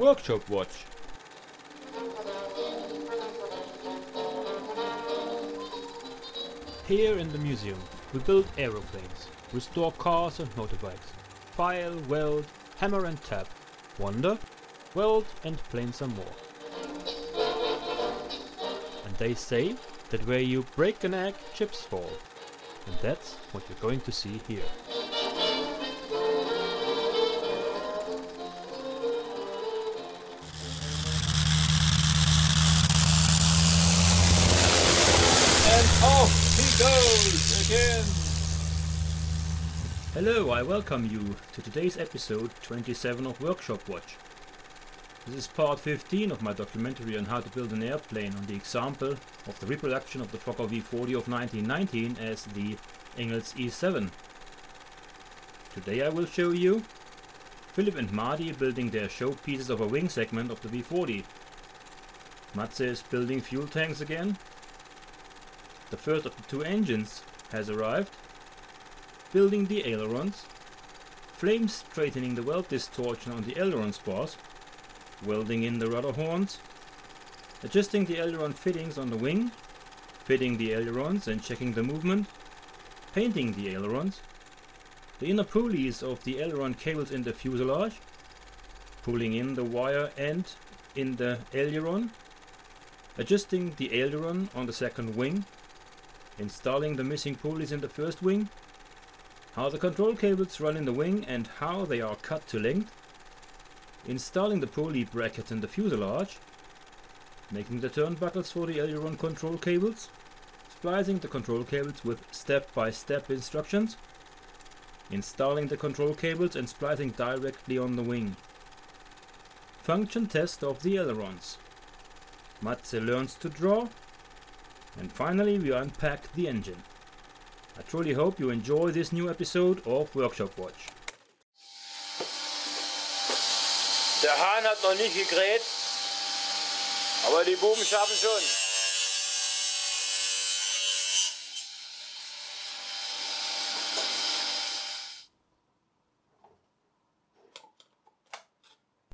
Workshop Watch. Here in the museum we build aeroplanes, restore cars and motorbikes, file, weld, hammer and tap, wonder, weld and plane some more. And they say that where you break an egg, chips fall. And that's what you're going to see here. And off he goes again! Hello, I welcome you to today's episode 27 of Workshop Watch. This is part 15 of my documentary on how to build an airplane on the example of the reproduction of the Fokker V40 of 1919 as the Engels E7. Today I will show you Philip and Marty building their showpieces of a wing segment of the V40. Matze is building fuel tanks again. The first of the two engines has arrived. Building the ailerons. Flame straightening the weld distortion on the aileron spars. Welding in the rudder horns, adjusting the aileron fittings on the wing, fitting the ailerons and checking the movement, painting the ailerons, the inner pulleys of the aileron cables in the fuselage, pulling in the wire end in the aileron, adjusting the aileron on the second wing, installing the missing pulleys in the first wing, how the control cables run in the wing and how they are cut to length, installing the pulley brackets in the fuselage, making the turnbuckles for the aileron control cables, splicing the control cables with step-by-step instructions, installing the control cables and splicing directly on the wing. Function test of the ailerons. Matze learns to draw, and finally we unpack the engine. I truly hope you enjoy this new episode of Workshop Watch. Der Hahn hat noch nicht gekräht, aber die Buben schaffen schon.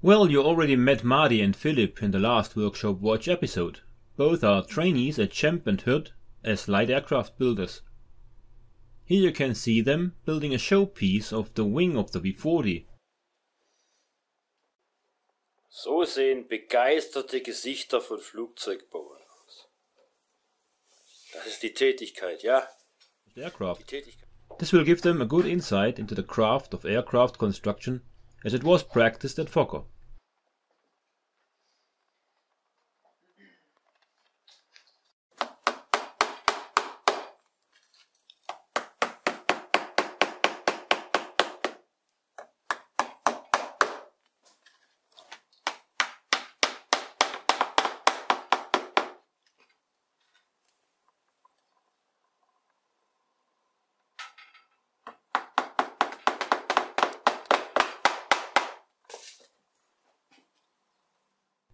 Well, you already met Marty and Philip in the last Workshop Watch episode. Both are trainees at Champ and Hood as light aircraft builders. Here you can see them building a showpiece of the wing of the V40. So sehen begeisterte Gesichter von Flugzeugbauern aus. Das ist die Tätigkeit, ja? Aircraft. Die Tätigkeit. This will give them a good insight into the craft of aircraft construction as it was practiced at Fokker.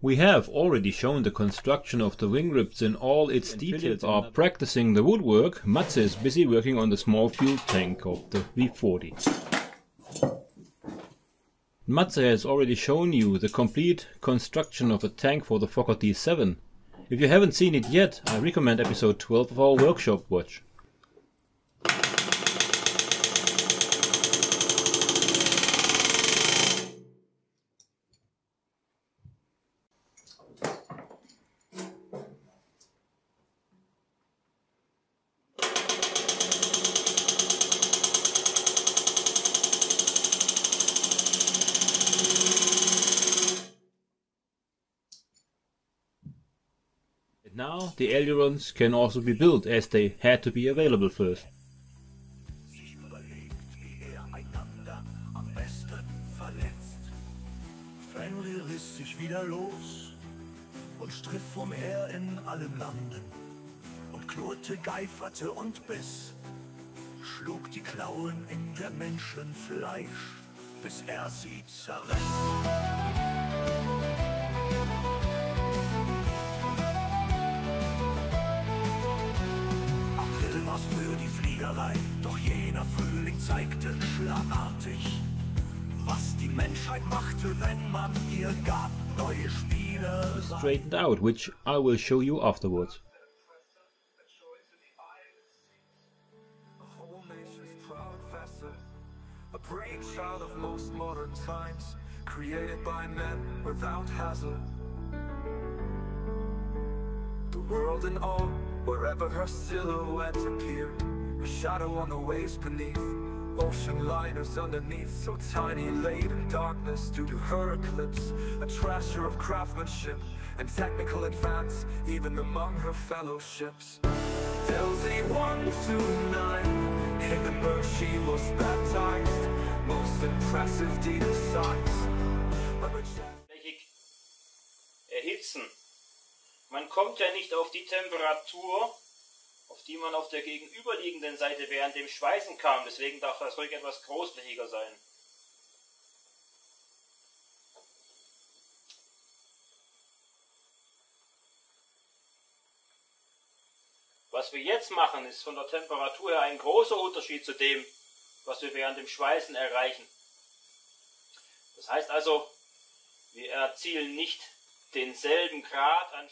We have already shown the construction of the wing ribs in all its details. Are practicing the woodwork. Matze is busy working on the small fuel tank of the V40. Matze has already shown you the complete construction of a tank for the Fokker D7. If you haven't seen it yet, I recommend episode 12 of our Workshop Watch. Now the ailerons can also be built, as they had to be available first. Sich überlegt, wie einander am besten verletzt. Fenrir riss sich wieder los und striff umher in allen Landen und knurrte, geiferte und biss, schlug die Klauen in der Menschen Fleisch, bis sie zerriss. Was für die Fliegerei, doch jener Frühling zeigte schlagartig, was die Menschheit machte, wenn man ihr gab, neue Spiele straightened out, which I will show you afterwards. A whole nation's proud vessel, a brainchild of most modern times, created by men without hassle. The world in awe, wherever her silhouette appeared, a shadow on the waves beneath, ocean liners underneath, so tiny, laid in darkness due to her eclipse, a treasure of craftsmanship and technical advance, even among her fellow ships. Delzy 129, Hindenburg, she was baptized, most impressive deed of science. Erhitzen. Man kommt ja nicht auf die Temperatur, auf die man auf der gegenüberliegenden Seite während dem Schweißen kam. Deswegen darf das ruhig etwas großflächiger sein. Was wir jetzt machen, ist von der Temperatur her ein großer Unterschied zu dem, was wir während dem Schweißen erreichen. Das heißt also, wir erzielen nicht denselben Grad an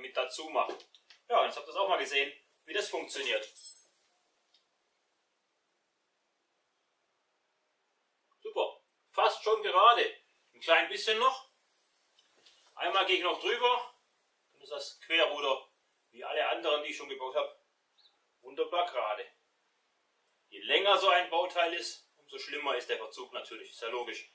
mit dazu machen. Ja, und jetzt habt ihr das auch mal gesehen, wie das funktioniert. Super, fast schon gerade. Ein klein bisschen noch. Einmal gehe ich noch drüber. Dann ist das Querruder, wie alle anderen, die ich schon gebaut habe, wunderbar gerade. Je länger so ein Bauteil ist, umso schlimmer ist der Verzug natürlich. Ist ja logisch.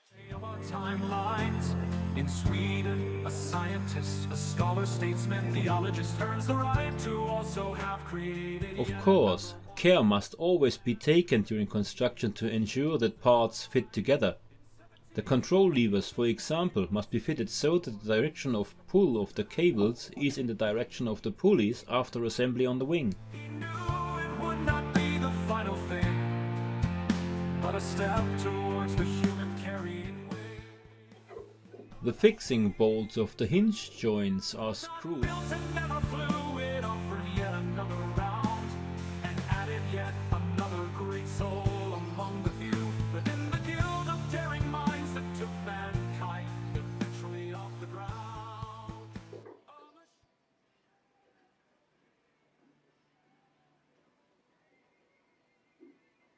In Sweden, a scientist, a scholar, statesman, theologist earns the right to also have created. Of course, care must always be taken during construction to ensure that parts fit together. The control levers, for example, must be fitted so that the direction of pull of the cables is in the direction of the pulleys after assembly on the wing. He knew it would not be the final thing, but a step towards the human carrying. The fixing bolts of the hinge joints are screwed.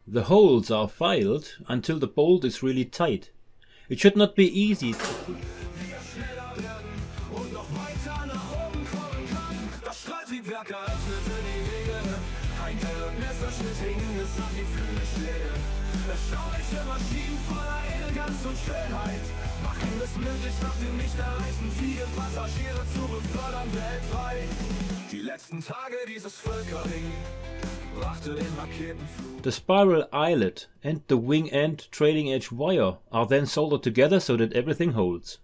The holes are filed until the bolt is really tight. It should not be easy to push. Erstaunliche Maschinen voller Eleganz und Schönheit machen es möglich, nach dem nicht erreichten Ziel Passagiere zu befördern weltweit. Die letzten Tage dieses Völkerring brachte den Raketenflug. The spiral eyelet and the wing end trailing edge wire are then soldered together so that everything holds.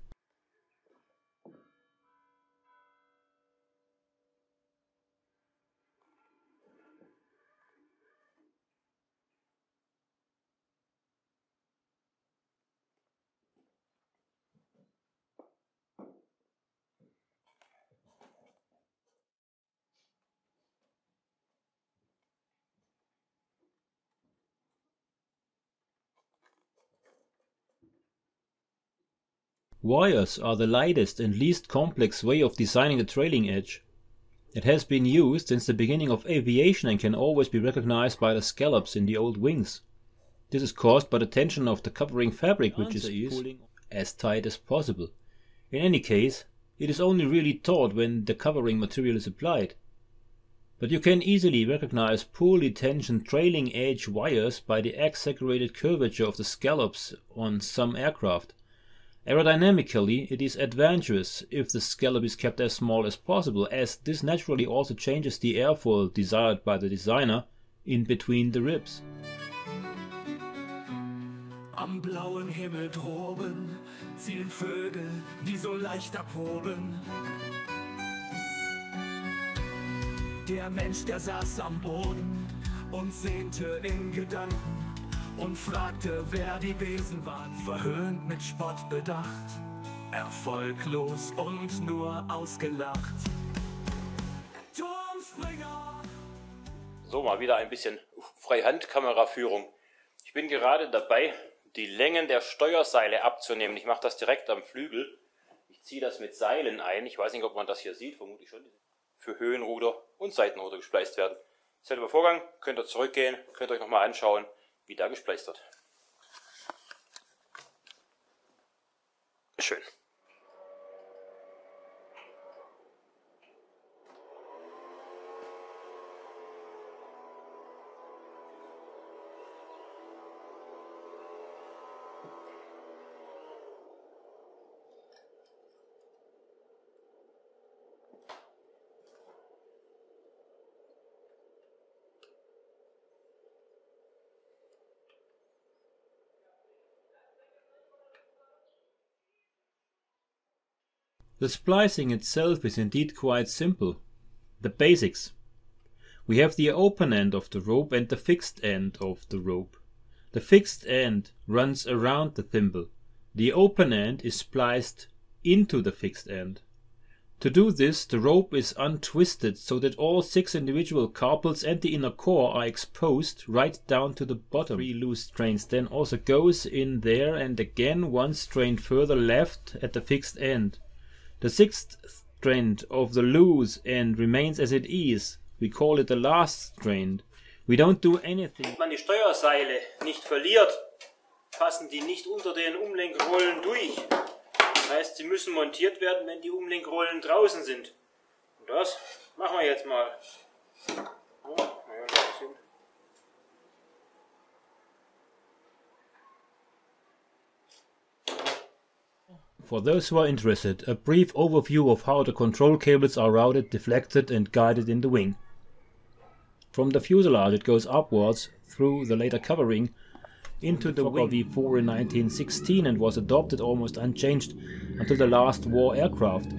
Wires are the lightest and least complex way of designing the trailing edge. It has been used since the beginning of aviation and can always be recognized by the scallops in the old wings. This is caused by the tension of the covering fabric, which is pulling as tight as possible. In any case, it is only really taut when the covering material is applied. But you can easily recognize poorly tensioned trailing edge wires by the exaggerated curvature of the scallops on some aircraft. Aerodynamically, it is advantageous if the scallop is kept as small as possible, as this naturally also changes the airfoil desired by the designer in between the ribs. Am blauen Himmel droben zielen Vögel, die so leicht abhoben. Der Mensch, der saß am Boden und sehnte in Gedanken und fragte, wer die Wesen waren. Verhöhnt mit Spott bedacht, erfolglos und nur ausgelacht. Turmspringer! So, mal wieder ein bisschen Freihandkameraführung. Ich bin gerade dabei, die Längen der Steuerseile abzunehmen. Ich mache das direkt am Flügel. Ich ziehe das mit Seilen ein. Ich weiß nicht, ob man das hier sieht, vermutlich schon. Für Höhenruder und Seitenruder gespleist werden. Selber Vorgang, könnt ihr zurückgehen, könnt ihr euch nochmal anschauen, wie da gespleist wird. Schön. The splicing itself is indeed quite simple. The basics. We have the open end of the rope and the fixed end of the rope. The fixed end runs around the thimble. The open end is spliced into the fixed end. To do this, the rope is untwisted so that all 6 individual carpals and the inner core are exposed right down to the bottom. 3 loose strains then also goes in there, and again 1 strain further left at the fixed end. The 6th strand of the loose end remains as it is. We call it the last strand. We don't do anything. Wenn man die Steuerseile nicht verliert, passen die nicht unter den Umlenkrollen durch. Das heißt, sie müssen montiert werden, wenn die Umlenkrollen draußen sind. Und das machen wir jetzt mal. For those who are interested, a brief overview of how the control cables are routed, deflected and guided in the wing. From the fuselage it goes upwards through the later covering into the Fokker V4 in 1916 and was adopted almost unchanged until the last war aircraft.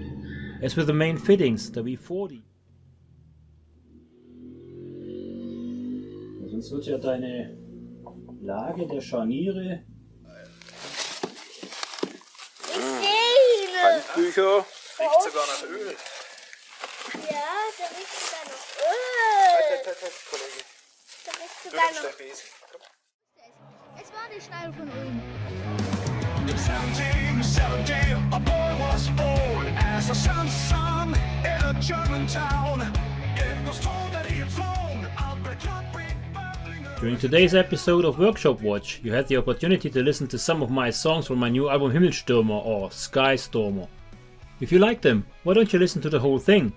As with the main fittings, the V40. Sonst wird ja deine Lage der Scharniere. Handbücher. Riecht sogar nach Öl. Ja, da riecht sogar nach Öl. Kollege. Da riecht sogar noch. Es war die Schneide von oben. 1770, a boy was born as a son in a German town. It was told that he had flown out the concrete building. During today's episode of Workshop Watch, you had the opportunity to listen to some of my songs from my new album Himmelstürmer or Skystormer. If you like them, why don't you listen to the whole thing?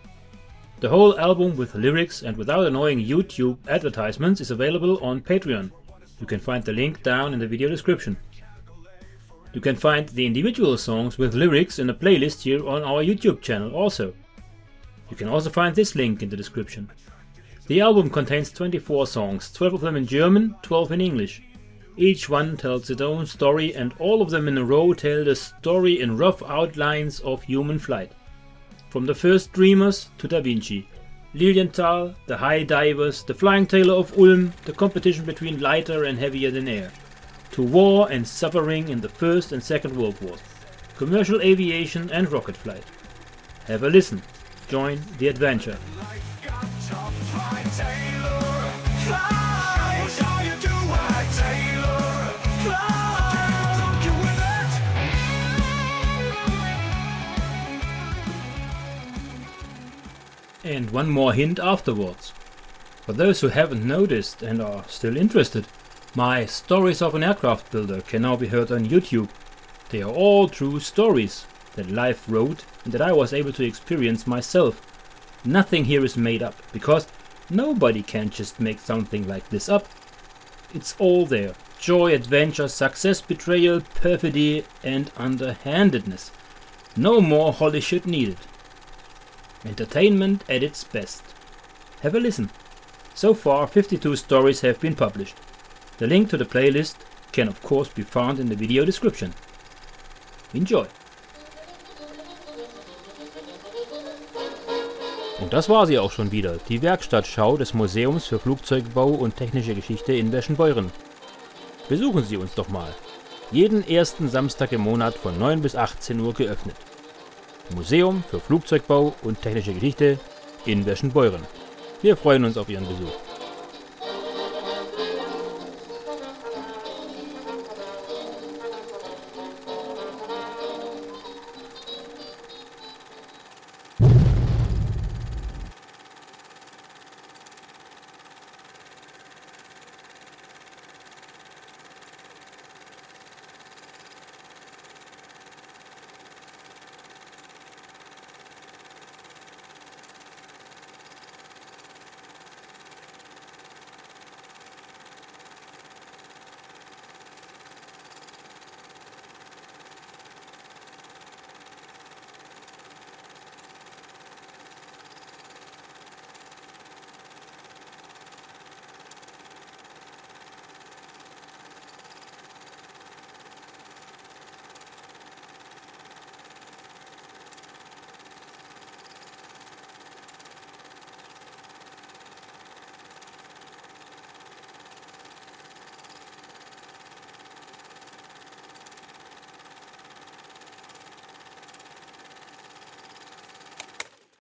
The whole album with lyrics and without annoying YouTube advertisements is available on Patreon. You can find the link down in the video description. You can find the individual songs with lyrics in a playlist here on our YouTube channel also. You can also find this link in the description. The album contains 24 songs, 12 of them in German, 12 in English. Each one tells its own story, and all of them in a row tell the story in rough outlines of human flight. From the first dreamers to Da Vinci, Lilienthal, the high divers, the flying tailor of Ulm, the competition between lighter and heavier than air, to war and suffering in the First and Second World Wars, commercial aviation and rocket flight. Have a listen, join the adventure. And one more hint afterwards. For those who haven't noticed and are still interested, my Stories of an Aircraft Builder can now be heard on YouTube. They are all true stories that life wrote and that I was able to experience myself. Nothing here is made up, because nobody can just make something like this up. It's all there. Joy, adventure, success, betrayal, perfidy and underhandedness. No more holy shit needed. Entertainment at its best. Have a listen. So far 52 stories have been published. The link to the playlist can of course be found in the video description. Enjoy! Und das war sie auch schon wieder, die Werkstattschau des Museums für Flugzeugbau und technische Geschichte in Weschenbeuren. Besuchen Sie uns doch mal. Jeden ersten Samstag im Monat von 9 bis 18 Uhr geöffnet. Museum für Flugzeugbau und technische Geschichte in Weschenbeuren. Wir freuen uns auf Ihren Besuch.